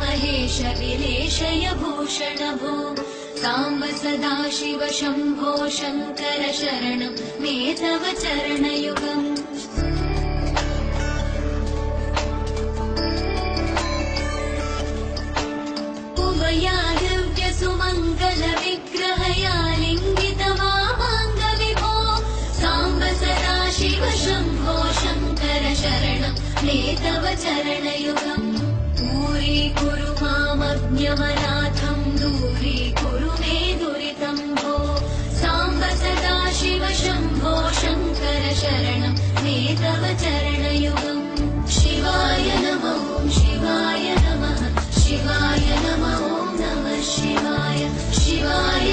महेश विलेशय भूषण भो साम्ब सदाशिव शम्भो शङ्कर शरणं मे तव चरणयुगम् उभयादिव्य सुमङ्गल विग्रहया लिङ्गित वामाङ्ग विभो साम्ब सदाशिव शम्भो शङ्कर शरणं मे तव चरणयुगम् दूरीकुरु मामज्ञमनाथं दूरीकुरु मे दुरितं भो साम्ब सदाशिव शम्भो शङ्कर शरणं मे तव चरणयुगम् शिवाय नमः शिवाय नमः शिवाय नमः ॐ नमः शिवाय शिवाय